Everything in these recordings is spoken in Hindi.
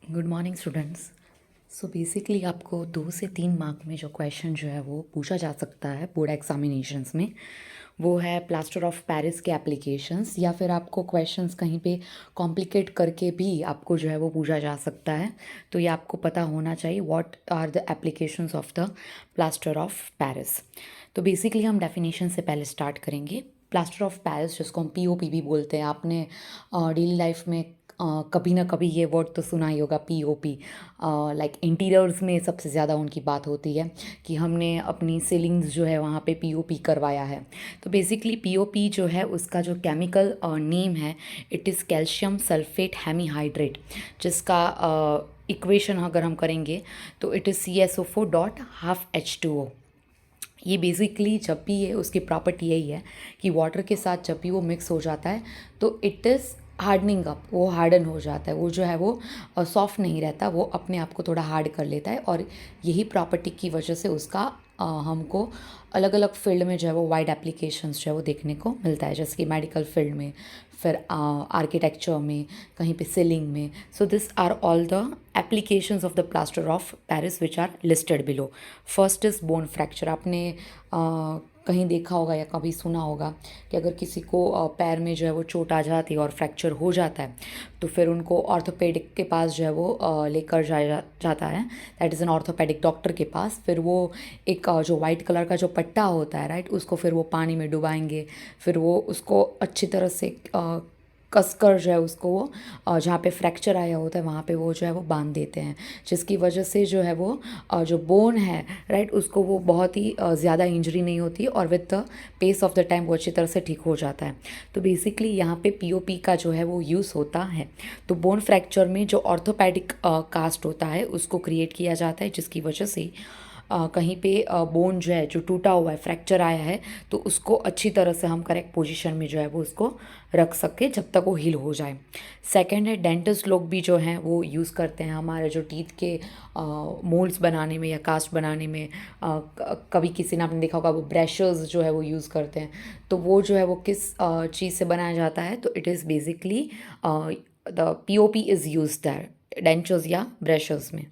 Good morning students. So basically आपको 2 से 3 मार्क में जो क्वेश्चन जो है वो पूछा जा सकता है बोर्ड एग्जामिनेशंस में, वो है प्लास्टर ऑफ पेरिस के एप्लीकेशंस, या फिर आपको क्वेश्चंस कहीं पे कॉम्प्लिकेट करके भी आपको जो है वो पूछा जा सकता है। तो ये आपको पता होना चाहिए what are the applications of the plaster of Paris. तो बेसिकली हम डेफिनेशन से पहले स्टार्ट करेंगे। प्लास्टर ऑफ पेरिस, जिसको हम पीओपी भी बोलते हैं, आपने डेली लाइफ में कभी ना कभी ये वर्ड तो सुना ही होगा, पीओपी। लाइक इंटीरियर्स में सबसे ज़्यादा उनकी बात होती है कि हमने अपनी सीलिंग्स जो है वहाँ पे पीओपी करवाया है। तो बेसिकली पीओपी जो है उसका जो केमिकल नेम है, it is calcium sulphate hemihydrate, जिसका इक्वेशन अगर हम करेंगे तो इट इज़ CSO4.12H2O। ये बेसिकली जब भी है उसकी प्रॉपर्टी यही है कि वाटर के साथ जब भी वो मिक्स हो जाता है तो इट इज़ हार्डनिंग अप, वो हार्डन हो जाता है, वो जो है वो सॉफ्ट नहीं रहता, वो अपने आप को थोड़ा हार्ड कर लेता है। और यही प्रॉपर्टी की वजह से उसका हमको अलग अलग फील्ड में जो है वो वाइड एप्लीकेशंस जो है वो देखने को मिलता है, जैसे कि मेडिकल फील्ड में, फिर आर्किटेक्चर में, कहीं पे सीलिंग में। So this are all the applications of the plaster of Paris which are listed below. First is bone fracture. आपने कहीं देखा होगा या कभी सुना होगा कि अगर किसी को पैर में जो है वो चोट आ जाती है और फ्रैक्चर हो जाता है तो फिर उनको ऑर्थोपेडिक के पास जो है वो लेकर जाया जाता है, that is an orthopaedic doctor के पास। फिर वो एक जो वाइट कलर का जो पट्टा होता है, राइट, उसको फिर वो पानी में डुबाएंगे, फिर वो उसको अच्छी तरह से कसकर जो है उसको वो जहाँ पे फ्रैक्चर आया होता है वहाँ पे वो जो है वो बांध देते हैं, जिसकी वजह से जो है वो जो बोन है, राइट, उसको वो बहुत ही ज़्यादा इंजरी नहीं होती और with the pace of the time वो अच्छी तरह से ठीक हो जाता है। तो बेसिकली यहाँ पे पीओपी का जो है वो यूज़ होता है। तो बोन फ्रैक्चर में जो ऑर्थोपेडिक कास्ट होता है उसको क्रिएट किया जाता है, जिसकी वजह से कहीं पे बोन जो है जो टूटा हुआ है, फ्रैक्चर आया है, तो उसको अच्छी तरह से हम करेक्ट पोजीशन में जो है वो उसको रख सके जब तक वो हील हो जाए। सेकंड है, डेंटिस्ट लोग भी जो हैं वो यूज़ करते हैं हमारे जो टीथ के मोल्ड्स बनाने में या कास्ट बनाने में। कभी किसी ने, आपने देखा होगा, वो ब्रशर्स जो है वो यूज़ करते हैं। तो वो जो है वो किस चीज़ से बनाया जाता है, तो it is basically the POP is use that dentures या ब्रशर्स में।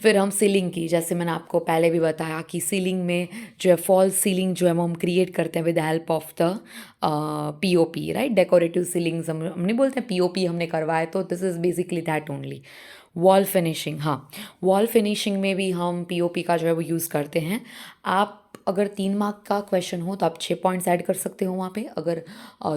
फिर हम सीलिंग की, जैसे मैंने आपको पहले भी बताया कि सीलिंग में जो है फॉल्स सीलिंग जो है वो हम क्रिएट करते हैं with help of the POP, right. Decorative ceilings हम नहीं बोलते हैं, पीओपी हमने करवाया, तो this is basically that only. Wall finishing, हाँ, वॉल फिनिशिंग में भी हम पीओपी का जो है वो यूज़ करते हैं। आप अगर 3 मार्क का क्वेश्चन हो तो आप 6 पॉइंट्स ऐड कर सकते हो वहाँ पे। अगर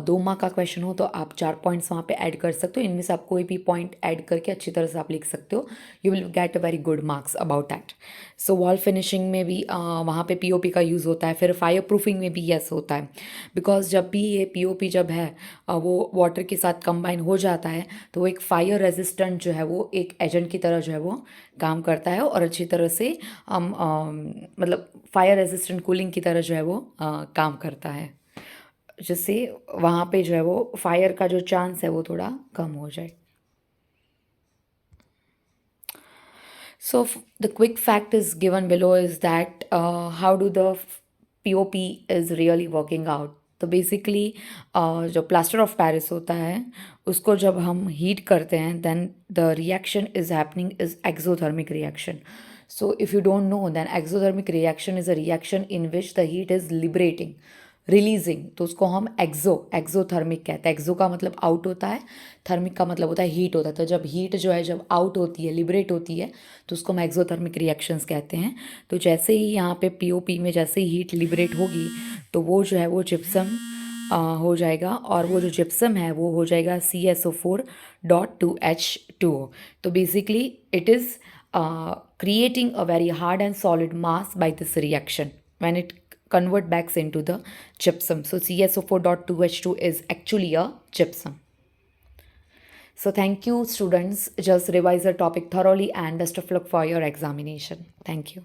2 मार्क का क्वेश्चन हो तो आप 4 पॉइंट्स वहाँ पे ऐड कर सकते हो। इनमें से आप कोई भी पॉइंट ऐड करके अच्छी तरह से आप लिख सकते हो। You will get a very good marks about that. So wall finishing में भी वहाँ पे पीओपी का यूज़ होता है। फिर फायर प्रूफिंग में भी यस होता है, बिकॉज जब भी ये पीओपी जब है वो वाटर के साथ कंबाइन हो जाता है तो वो एक फायर रेजिस्टेंट जो है वो एक एजेंट की तरह जो है वो काम करता है, और अच्छी तरह से हम मतलब फायर रेजिस्टेंट कूलिंग की तरह जो है वो काम करता है, जिससे वहाँ पे जो है वो फायर का जो चांस है वो थोड़ा कम हो जाए। So the quick fact is given below is that how do the POP is really working out. तो बेसिकली जो प्लास्टर ऑफ पेरिस होता है उसको जब हम हीट करते हैं then the reaction is happening is exothermic reaction. So if you don't know, then exothermic reaction is a reaction in which the heat is liberating, releasing. तो उसको हम एक्सोथर्मिक कहते हैं. एक्सो का मतलब आउट होता है, थर्मिक का मतलब होता है हीट होता है. तो जब हीट जो है जब आउट होती है, लिबरेट होती है, तो उसको हम एक्सोथर्मिक रिएक्शंस कहते हैं. तो जैसे ही यहाँ पे पीओपी में जैसे ही हीट लिबरेट होगी तो वो जो है वो जिप्सम हो जाएगा, और वो जो जिप्सम है वो हो जाएगा CSO4.2H2O. तो basically it is creating a very hard and solid mass by this reaction when it convert back into the gypsum. So CSO4.2H2 is actually a gypsum. So thank you students, just revise the topic thoroughly and best of luck for your examination. Thank you.